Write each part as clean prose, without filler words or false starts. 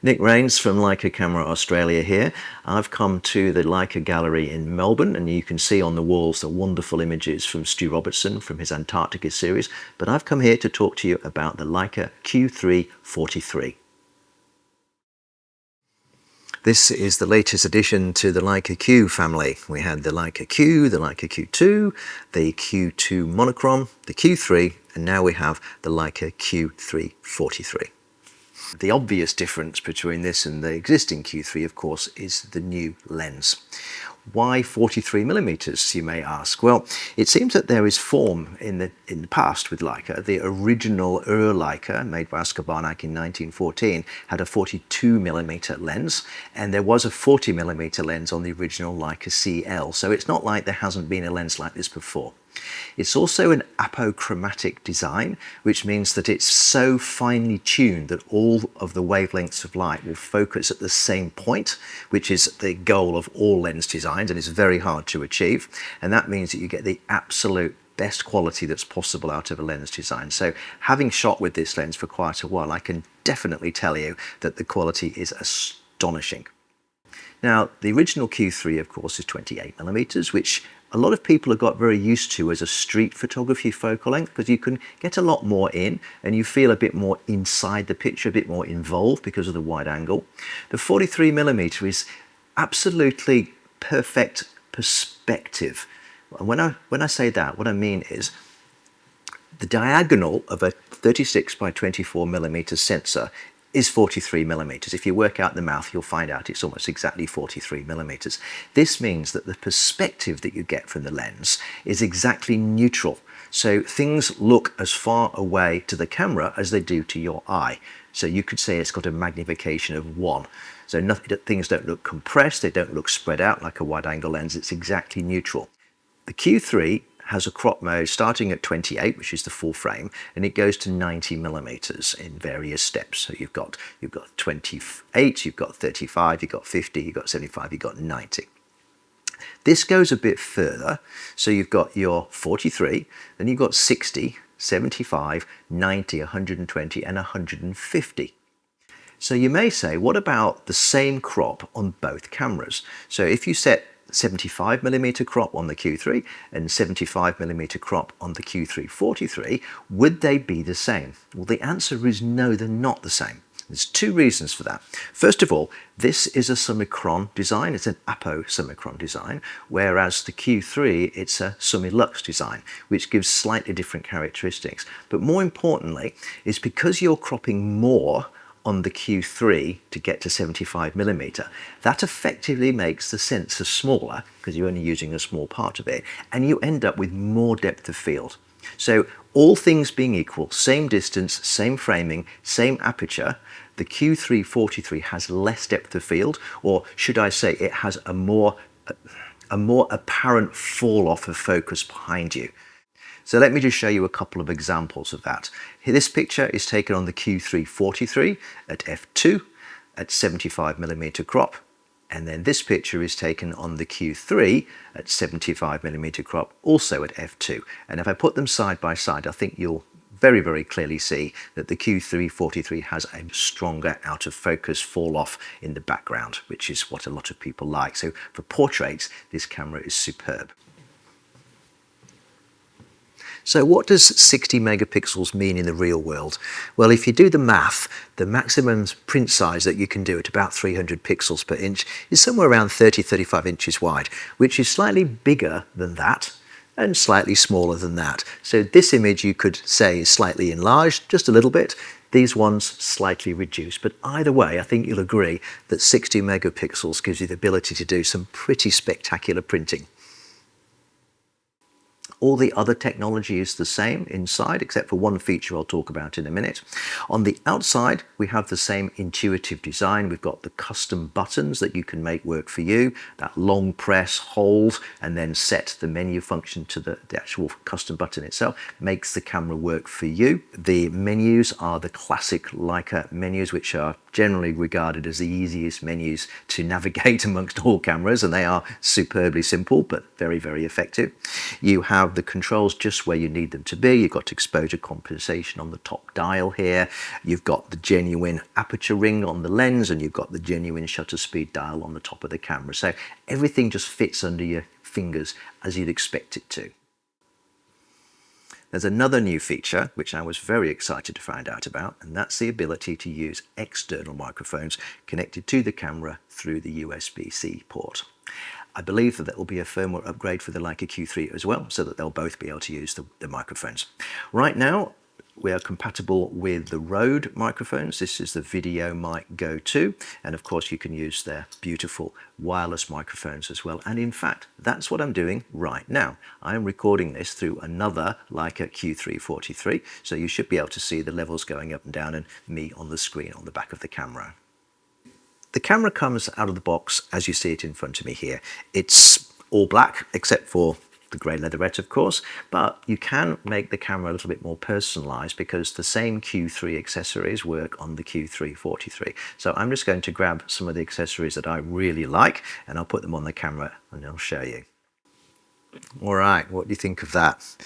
Nick Rains from Leica Camera Australia here. I've come to the Leica Gallery in Melbourne, and you can see on the walls the wonderful images from Stu Robertson from his Antarctica series, but I've come here to talk to you about the Leica Q3 43. This is the latest addition to the Leica Q family. We had the Leica Q, the Leica Q2, the Q2 monochrome, the Q3, and now we have the Leica Q3 43. The obvious difference between this and the existing Q3, of course, is the new lens. Why 43mm, you may ask? Well, it seems that there is form in the past with Leica. The original Leica, made by Oskar Barnack in 1914, had a 42mm lens, and there was a 40mm lens on the original Leica CL, so it's not like there hasn't been a lens like this before. It's also an apochromatic design, which means that it's so finely tuned that all of the wavelengths of light will focus at the same point, which is the goal of all lens designs, and it's very hard to achieve. And that means that you get the absolute best quality that's possible out of a lens design. So having shot with this lens for quite a while, I can definitely tell you that the quality is astonishing. Now, the original Q3, of course, is 28mm, which a lot of people have got very used to as a street photography focal length, because you can get a lot more in and you feel a bit more inside the picture, a bit more involved because of the wide angle. The 43mm is absolutely perfect perspective. And when I say that, what I mean is the diagonal of a 36 by 24mm sensor is 43mm. If you work out the math, you'll find out it's almost exactly 43mm. This means that the perspective that you get from the lens is exactly neutral. So things look as far away to the camera as they do to your eye. So you could say it's got a magnification of 1. So things don't look compressed, they don't look spread out like a wide-angle lens, it's exactly neutral. The Q3 has a crop mode starting at 28, which is the full frame, and it goes to 90mm in various steps. So you've got 28, you've got 35, you've got 50, you've got 75, you've got 90. This goes a bit further, so you've got your 43, then you've got 60, 75, 90, 120, and 150. So you may say, what about the same crop on both cameras? So if you set 75mm crop on the Q3 and 75mm crop on the Q3 43, would they be the same? Well, the answer is no, they're not the same. There's two reasons for that. First of all, this is a summicron design, it's an apo-summicron design, whereas the Q3, it's a sumilux design, which gives slightly different characteristics. But more importantly, is because you're cropping more on the Q3 to get to 75mm, that effectively makes the sensor smaller because you're only using a small part of it, and you end up with more depth of field. So all things being equal, same distance, same framing, same aperture, the Q3 43 has less depth of field, or should I say it has a more apparent fall off of focus behind you. So let me just show you a couple of examples of that. Here, this picture is taken on the Q3 43 at f2 at 75mm crop, and then this picture is taken on the Q3 at 75mm crop, also at f2. And if I put them side by side, I think you'll very, very clearly see that the Q3 43 has a stronger out of focus fall off in the background, which is what a lot of people like. So for portraits, this camera is superb. So what does 60 megapixels mean in the real world? Well, if you do the math, the maximum print size that you can do at about 300 pixels per inch is somewhere around 30-35 inches wide, which is slightly bigger than that and slightly smaller than that. So this image you could say is slightly enlarged, just a little bit. These ones slightly reduced, but either way, I think you'll agree that 60 megapixels gives you the ability to do some pretty spectacular printing. All the other technology is the same inside, except for one feature I'll talk about in a minute. On the outside, we have the same intuitive design. We've got the custom buttons that you can make work for you, that long press, hold, and then set the menu function to the actual custom button itself, makes the camera work for you. The menus are the classic Leica menus, which are generally regarded as the easiest menus to navigate amongst all cameras, and they are superbly simple, but very, very effective. You have have the controls just where you need them to be. You've got exposure compensation on the top dial here. You've got the genuine aperture ring on the lens, and you've got the genuine shutter speed dial on the top of the camera. So everything just fits under your fingers as you'd expect it to. There's another new feature which I was very excited to find out about, and that's the ability to use external microphones connected to the camera through the USB-C port. I believe that will be a firmware upgrade for the Leica Q3 as well, so that they'll both be able to use the microphones. Right now, we are compatible with the Rode microphones. This is the Video Mic Go 2, and of course you can use their beautiful wireless microphones as well. And in fact, that's what I'm doing right now. I'm recording this through another Leica Q3 43, so you should be able to see the levels going up and down and me on the screen on the back of the camera. The camera comes out of the box as you see it in front of me here. It's all black except for the grey leatherette, of course, but you can make the camera a little bit more personalised because the same Q3 accessories work on the Q3 43. So I'm just going to grab some of the accessories that I really like, and I'll put them on the camera and I'll show you. All right, what do you think of that?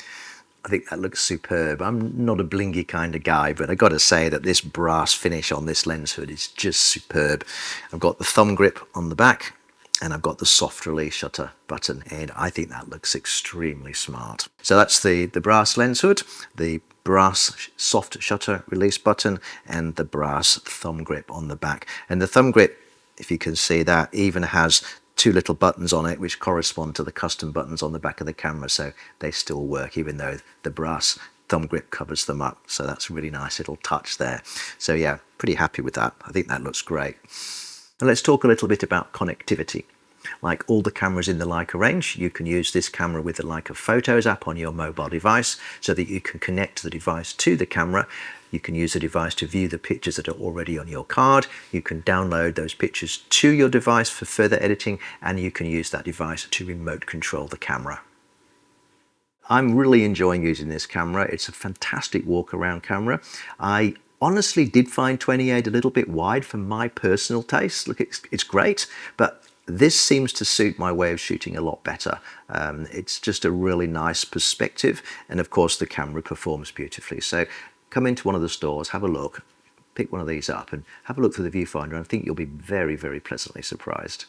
I think that looks superb. I'm not a blingy kind of guy, but I got to say that this brass finish on this lens hood is just superb. I've got the thumb grip on the back, and I've got the soft release shutter button, and I think that looks extremely smart. So that's the brass lens hood, the brass soft shutter release button, and the brass thumb grip on the back. And the thumb grip, if you can see that, even has two little buttons on it which correspond to the custom buttons on the back of the camera, so they still work even though the brass thumb grip covers them up. So that's a really nice little touch there. So yeah, pretty happy with that. I think that looks great. And let's talk a little bit about connectivity. Like all the cameras in the Leica range, you can use this camera with the Leica Photos app on your mobile device so that you can connect the device to the camera. You can use the device to view the pictures that are already on your card. You can download those pictures to your device for further editing, and you can use that device to remote control the camera. I'm really enjoying using this camera. It's a fantastic walk around camera. I honestly did find 28 a little bit wide for my personal taste. Look, it's great, but this seems to suit my way of shooting a lot better. It's just a really nice perspective, and of course the camera performs beautifully. So come into one of the stores, have a look, pick one of these up and have a look through the viewfinder, and I think you'll be very, very pleasantly surprised.